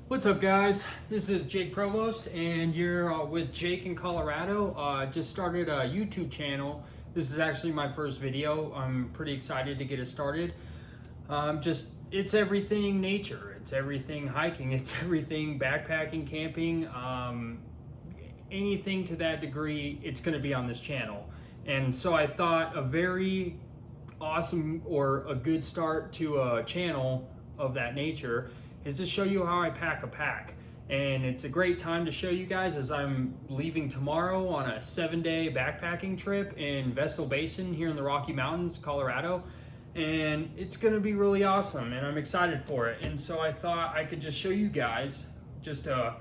What's up, guys? This is Jake Provost, and you're with Jake in Colorado. Just started a YouTube channel. This is actually my first video. I'm pretty excited to get it started. It's everything nature. It's everything hiking. It's everything backpacking, camping, anything to that degree. It's going to be on this channel. And so I thought a very awesome or a good start to a channel of that nature is to show you how I pack a pack. And it's a great time to show you guys as I'm leaving tomorrow on a 7-day backpacking trip in Vestal Basin here in the Rocky Mountains, Colorado. And it's gonna be really awesome and I'm excited for it. And so I thought I could just show you guys just a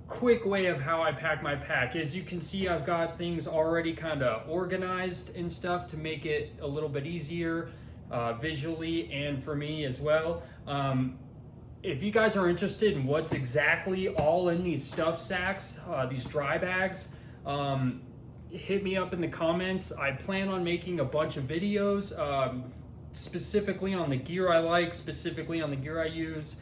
quick way of how I pack my pack. As you can see, I've got things already kind of organized and stuff to make it a little bit easier visually and for me as well. If you guys are interested in what's exactly all in these stuff sacks, these dry bags, hit me up in the comments. I plan on making a bunch of videos specifically on the gear I like, specifically on the gear I use,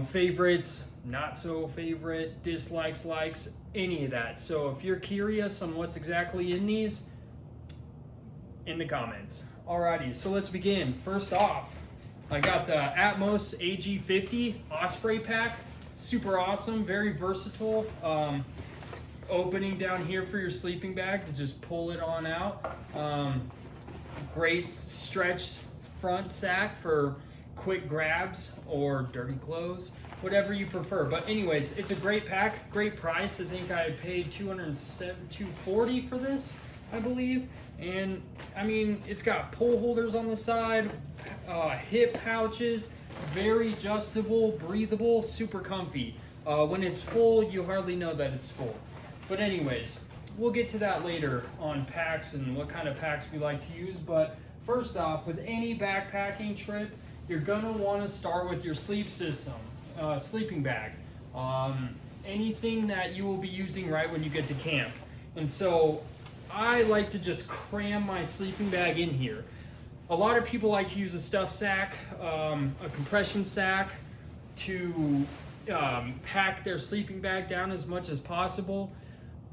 favorites, not so favorite, dislikes, likes, any of that. So if you're curious on what's exactly in these, in the comments. Alrighty, so let's begin. First off, I got the Atmos AG50 Osprey pack. Super awesome, very versatile. Opening down here for your sleeping bag to just pull it on out. Great stretch front sack for quick grabs or dirty clothes, whatever you prefer. But anyways, it's a great pack, great price. I think I paid $240 for this, I believe. And I mean, it's got pull holders on the side, hip pouches, very adjustable, breathable, super comfy. When it's full, you hardly know that it's full. But anyways, we'll get to that later on packs and what kind of packs we like to use. But first off, with any backpacking trip, you're gonna wanna start with your sleep system, sleeping bag. Anything that you will be using right when you get to camp. And so I like to just cram my sleeping bag in here. A lot of people like to use a stuff sack, a compression sack to pack their sleeping bag down as much as possible.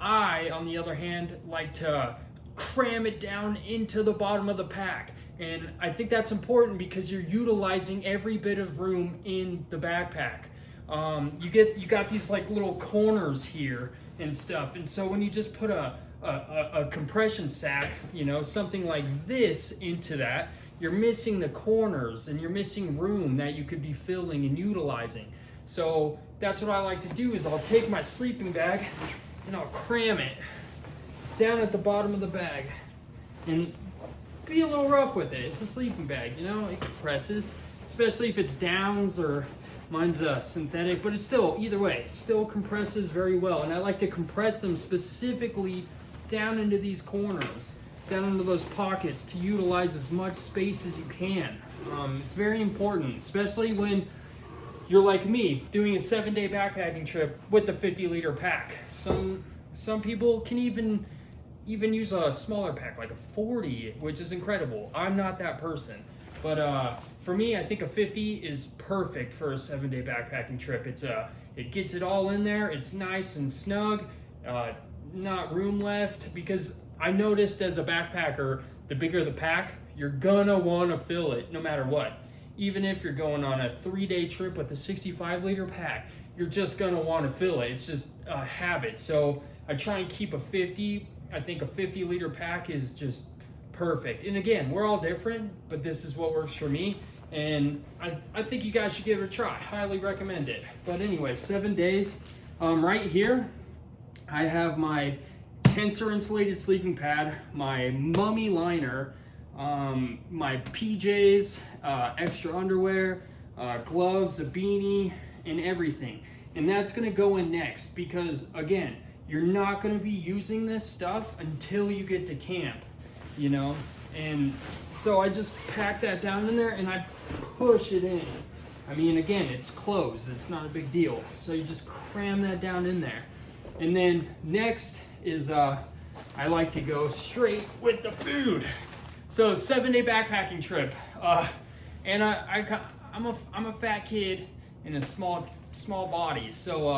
I, on the other hand, like to cram it down into the bottom of the pack. And I think that's important because you're utilizing every bit of room in the backpack. You got these like little corners here and stuff. And so when you just put a compression sack, you know, something like this into that, you're missing the corners and you're missing room that you could be filling and utilizing. So that's what I like to do is I'll take my sleeping bag and I'll cram it down at the bottom of the bag and be a little rough with it. It's a sleeping bag, you know, it compresses, especially if it's downs or mine's synthetic, but it's still, either way, still compresses very well. And I like to compress them specifically down into these corners, down into those pockets to utilize as much space as you can. It's very important, especially when you're like me, doing a 7-day backpacking trip with the 50-liter pack. Some people can even use a smaller pack, like a 40, which is incredible. I'm not that person. But for me, I think a 50 is perfect for a 7-day backpacking trip. It gets it all in there. It's nice and snug. Not room left, because I noticed as a backpacker, the bigger the pack, you're gonna want to fill it no matter what. Even if you're going on a 3-day trip with a 65-liter pack, you're just gonna want to fill it. It's just a habit. So I try and keep a 50. I think a 50-liter pack is just perfect. And again, we're all different, but this is what works for me. And I think you guys should give it a try. Highly recommend it. But anyway, 7 days. Right here, I have my Tensor insulated sleeping pad, my mummy liner, my PJs, extra underwear, gloves, a beanie, and everything. And that's gonna go in next because, again, you're not gonna be using this stuff until you get to camp, you know? And so I just pack that down in there and I push it in. I mean, again, it's closed, it's not a big deal. So you just cram that down in there. And then next is, I like to go straight with the food. So 7-day backpacking trip. And I'm a fat kid in a small body. So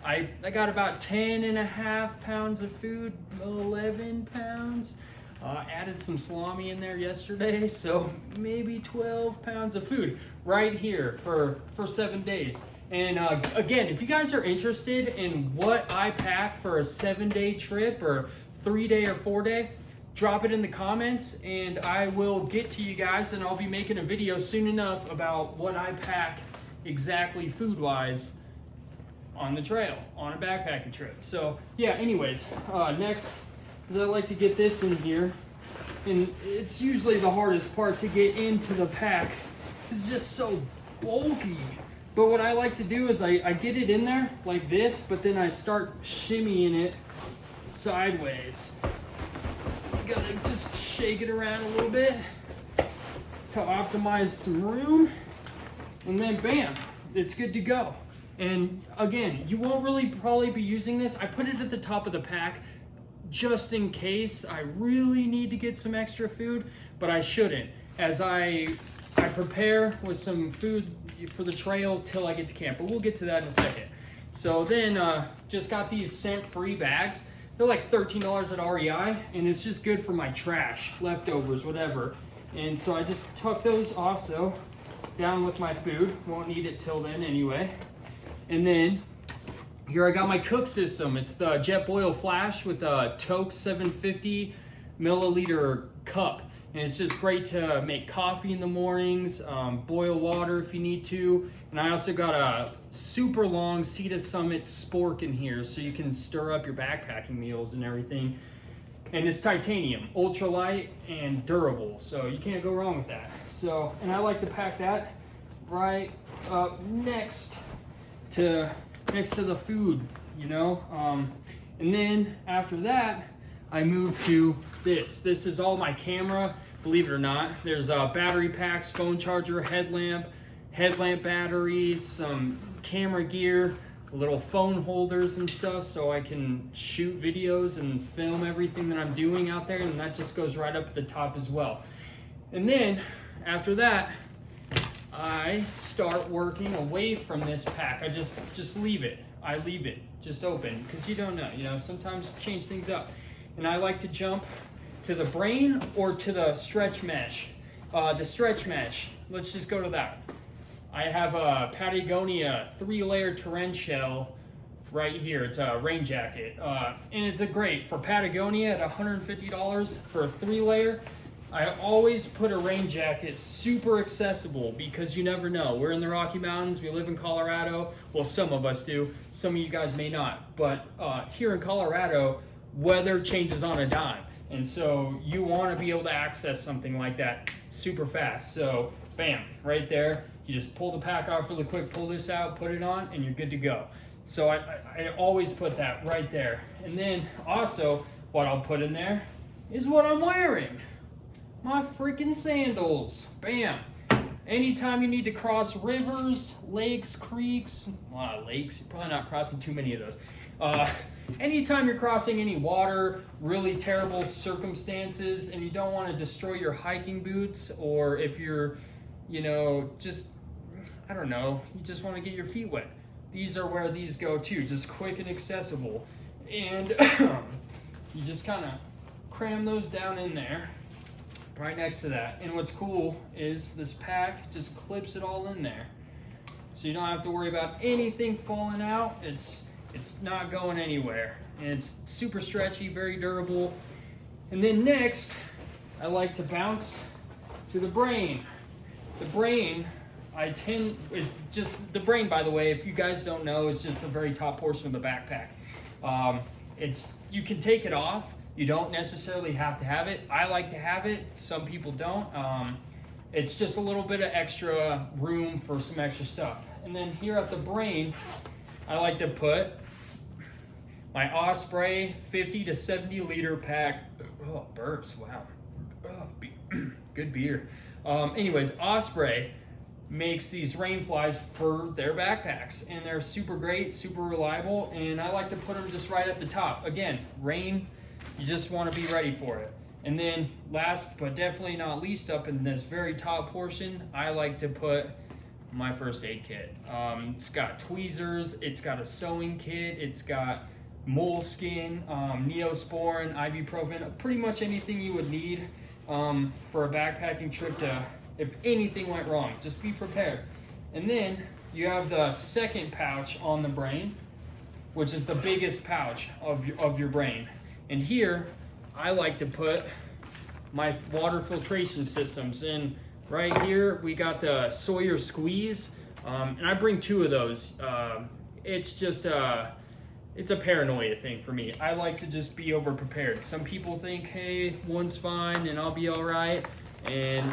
I got about 10.5 pounds of food, 11 pounds. Added some salami in there yesterday, so maybe 12 pounds of food right here for 7 days. And again, if you guys are interested in what I pack for a 7-day trip or 3-day or 4-day, drop it in the comments and I will get to you guys, and I'll be making a video soon enough about what I pack exactly food-wise on the trail, on a backpacking trip. So yeah, anyways, next is I like to get this in here, and it's usually the hardest part to get into the pack. It's just so bulky. But what I like to do is I get it in there like this, but then I start shimmying it sideways. You gotta just shake it around a little bit to optimize some room, and then bam, it's good to go. And again, you won't really probably be using this. I put it at the top of the pack just in case I really need to get some extra food, but I shouldn't, as I prepare with some food for the trail till I get to camp, but we'll get to that in a second. So then just got these scent-free bags. They're like $13 at REI, and it's just good for my trash, leftovers, whatever. And so I just tuck those also down with my food. Won't need it till then anyway. And then here I got my cook system. It's the Jetboil Flash with a Toke 750 milliliter cup. And it's just great to make coffee in the mornings, boil water if you need to. And I also got a super long Sea to Summit spork in here so you can stir up your backpacking meals and everything. And it's titanium, ultra light and durable, so you can't go wrong with that. So, and I like to pack that right up next to the food, you know. And then after that, I moved to this. This is all my camera, believe it or not. There's battery packs, phone charger, headlamp batteries, some camera gear, little phone holders and stuff so I can shoot videos and film everything that I'm doing out there, and that just goes right up at the top as well. And then after that, I start working away from this pack. I just leave it. I leave it just open because you don't know, sometimes change things up. And I like to jump to the Brain or to the stretch mesh. The stretch mesh, let's just go to that. I have a Patagonia 3-layer torrential right here. It's a rain jacket. And it's a great, for Patagonia at $150 for a 3-layer. I always put a rain jacket super accessible because you never know. We're in the Rocky Mountains, we live in Colorado. Well, some of us do, some of you guys may not. But here in Colorado, weather changes on a dime. And so you want to be able to access something like that super fast. So bam, right there. You just pull the pack off really quick, pull this out, put it on, and you're good to go. So I always put that right there. And then also what I'll put in there is what I'm wearing. My freaking sandals. Bam. Anytime you need to cross rivers, lakes, creeks, lakes, you're probably not crossing too many of those. Anytime you're crossing any water, really terrible circumstances, and you don't want to destroy your hiking boots, or if you're, just, I don't know, you just want to get your feet wet. These are where these go too, just quick and accessible. And you just kind of cram those down in there, right next to that. And what's cool is this pack just clips it all in there. So you don't have to worry about anything falling out. It's not going anywhere. And it's super stretchy, very durable. And then next, I like to bounce to the Brain. The Brain, is just, the Brain, by the way, if you guys don't know, is just the very top portion of the backpack. You can take it off. You don't necessarily have to have it. I like to have it. Some people don't. It's just a little bit of extra room for some extra stuff. And then here at the Brain, I like to put my Osprey 50 to 70 liter pack. Oh, burps, wow. Oh, good beer. Anyways, Osprey makes these Rainflies for their backpacks, and they're super great, super reliable, and I like to put them just right at the top. Again, rain, you just want to be ready for it. And then last but definitely not least, up in this very top portion, I like to put my first aid kit. It's got tweezers, it's got a sewing kit, it's got moleskin, Neosporin, ibuprofen, pretty much anything you would need for a backpacking trip to, if anything went wrong, just be prepared. And then you have the second pouch on the brain, which is the biggest pouch of your brain. And here, I like to put my water filtration systems in. Right here, we got the Sawyer Squeeze, and I bring 2 of those. It's just it's a paranoia thing for me. I like to just be over prepared. Some people think, hey, one's fine and I'll be all right, and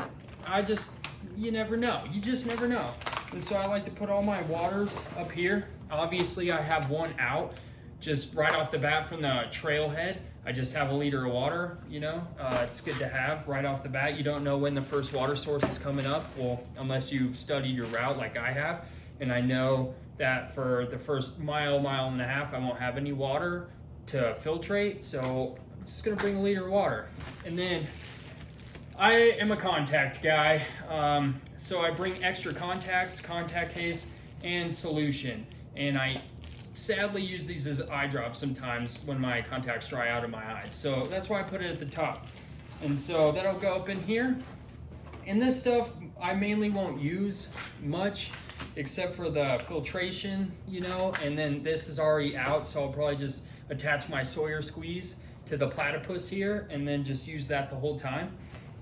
you never know. You just never know. And so I like to put all my waters up here. Obviously, I have one out just right off the bat from the trailhead. I just have a liter of water, you know. It's good to have right off the bat. You don't know when the first water source is coming up, well, unless you've studied your route like I have. And I know that for the first mile and a half, I won't have any water to filtrate. So I'm just gonna bring a liter of water. And then I am a contact guy. So I bring extra contacts, contact case, and solution. And I sadly use these as eye drops sometimes when my contacts dry out in my eyes. So that's why I put it at the top. And so that'll go up in here. And this stuff I mainly won't use much except for the filtration, you know, and then this is already out, so I'll probably just attach my Sawyer Squeeze to the platypus here and then just use that the whole time.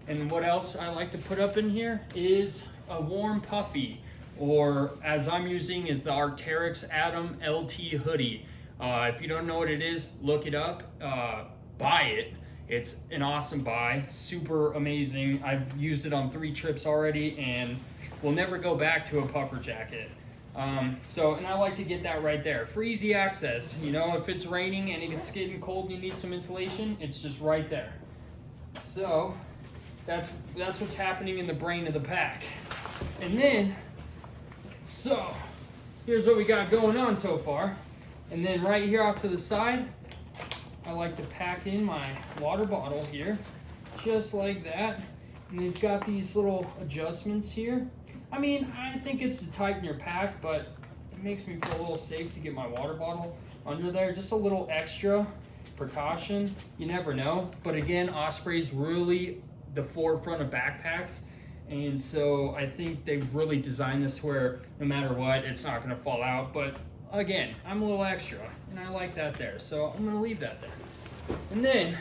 And what else I like to put up in here is a warm puffy, or as I'm using is the Arc'teryx Atom LT hoodie. If you don't know what it is, look it up, buy it. It's an awesome buy, super amazing. I've used it on 3 trips already and will never go back to a puffer jacket. And I like to get that right there for easy access. You know, if it's raining and it's getting cold and you need some insulation, it's just right there. So that's what's happening in the brain of the pack. And then, so here's what we got going on so far. And then right here off to the side, I like to pack in my water bottle here, just like that. And you've got these little adjustments here. I mean, I think it's to tighten your pack, but it makes me feel a little safe to get my water bottle under there. Just a little extra precaution. You never know. But again, Osprey's really the forefront of backpacks. And so I think they've really designed this to where no matter what, it's not gonna fall out. But again, I'm a little extra and I like that there. So I'm gonna leave that there. And then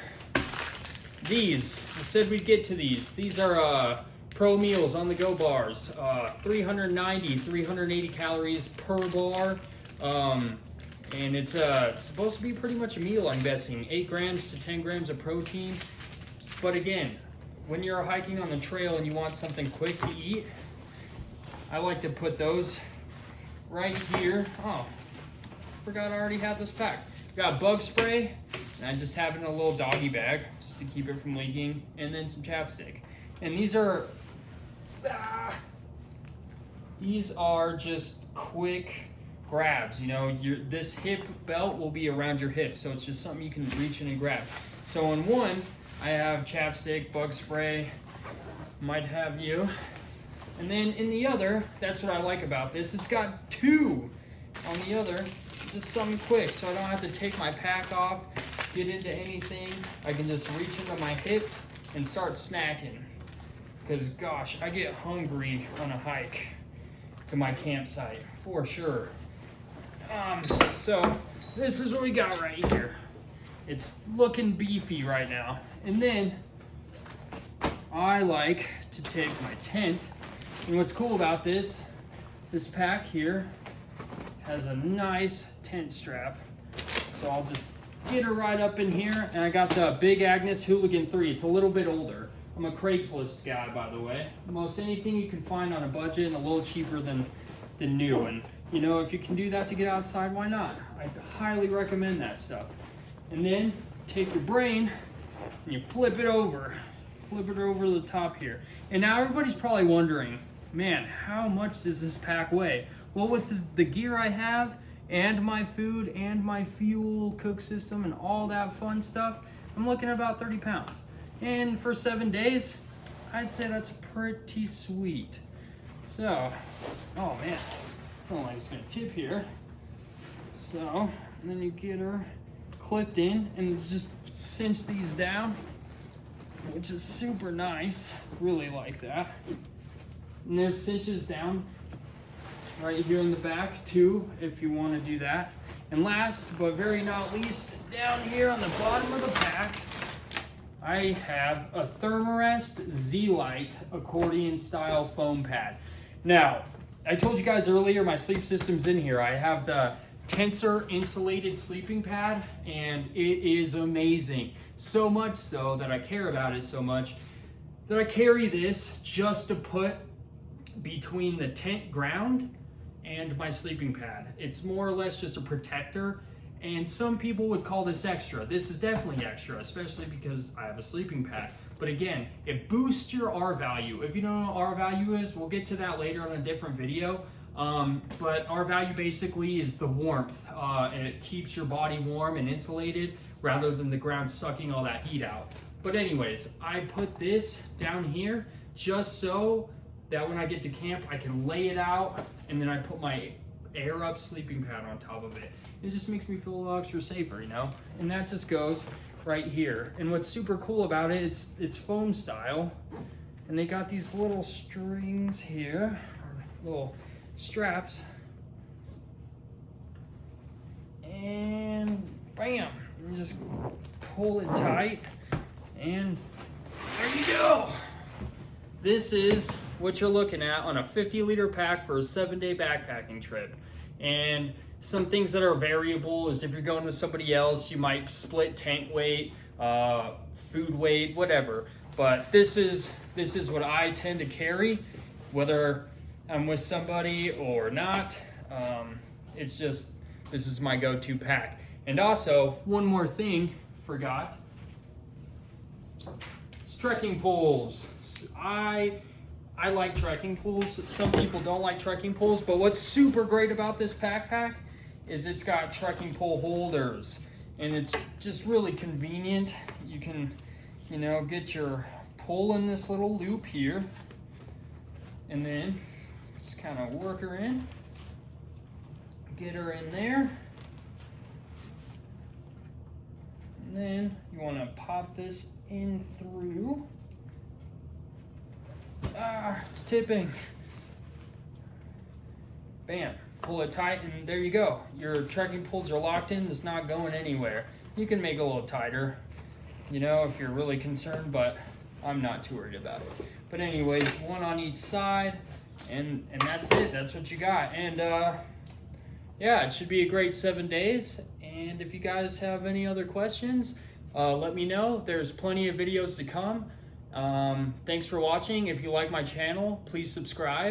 these, I said we'd get to these. These are Pro Meals on the go bars. 390, 380 calories per bar. And it's supposed to be pretty much a meal, I'm guessing. 8 grams to 10 grams of protein. But again, when you're hiking on the trail and you want something quick to eat, I like to put those right here. Oh, forgot I already have this packed. Got bug spray, and I just have it in a little doggy bag just to keep it from leaking, and then some chapstick. And these are just quick grabs. You know, this hip belt will be around your hip, so it's just something you can reach in and grab. So in one, I have chapstick, bug spray, might have you. And then in the other, that's what I like about this. It's got 2 on the other, just something quick, so I don't have to take my pack off, get into anything. I can just reach into my hip and start snacking. Because gosh, I get hungry on a hike to my campsite, for sure. So this is what we got right here. It's looking beefy right now. And then I like to take my tent. And what's cool about this pack here has a nice tent strap. So I'll just get her right up in here. And I got the Big Agnes Hooligan 3. It's a little bit older. I'm a Craigslist guy, by the way. Most anything you can find on a budget and a little cheaper than new. And you know, if you can do that to get outside, why not? I highly recommend that stuff. And then take your brain and you flip it over the top here. And now everybody's probably wondering, man, how much does this pack weigh? Well, with the gear I have and my food and my fuel cook system and all that fun stuff, I'm looking at about 30 pounds. And for 7 days, I'd say that's pretty sweet. So, oh man, I don't like it's gonna tip here. So, and then you get her clipped in and just cinch these down, which is super nice. Really like that. And there's cinches down right here in the back too, if you want to do that. And last but very not least, down here on the bottom of the pack, I have a Thermarest Z-Lite accordion style foam pad. Now, I told you guys earlier my sleep system's in here. I have the Tensor insulated sleeping pad, and it is amazing. So much so that I care about it so much that I carry this just to put between the tent ground and my sleeping pad. It's more or less just a protector, and some people would call this extra. This is definitely extra, especially because I have a sleeping pad. But again, it boosts your R value. If you don't know what R value is, we'll get to that later on a different video. But R value basically is the warmth. And it keeps your body warm and insulated rather than the ground sucking all that heat out. But anyways, I put this down here just so that when I get to camp, I can lay it out, and then I put my air up sleeping pad on top of it. It just makes me feel a little extra safer, you know? And that just goes right here. And what's super cool about it, it's foam style, and they got these little strings here, or little straps, and bam, you just pull it tight, and there you go. This is what you're looking at on a 50-liter pack for a 7-day backpacking trip. And some things that are variable is if you're going with somebody else, you might split tent weight, food weight, whatever. But this is what I tend to carry, whether I'm with somebody or not. It's just, this is my go-to pack. And also, one more thing, forgot. It's trekking poles. I like trekking poles. Some people don't like trekking poles, but what's super great about this backpack is it's got trekking pole holders, and it's just really convenient. You can, you know, get your pole in this little loop here, and then just kind of work her in, get her in there, and then you want to pop this in through. It's tipping. Bam, pull it tight, and there you go. Your trekking poles are locked in. It's not going anywhere. You can make it a little tighter, you know, if you're really concerned, but I'm not too worried about it. But anyways, one on each side, and that's it. That's what you got. And yeah, it should be a great 7 days. And if you guys have any other questions, let me know. There's plenty of videos to come. Thanks for watching. If you like my channel, please subscribe.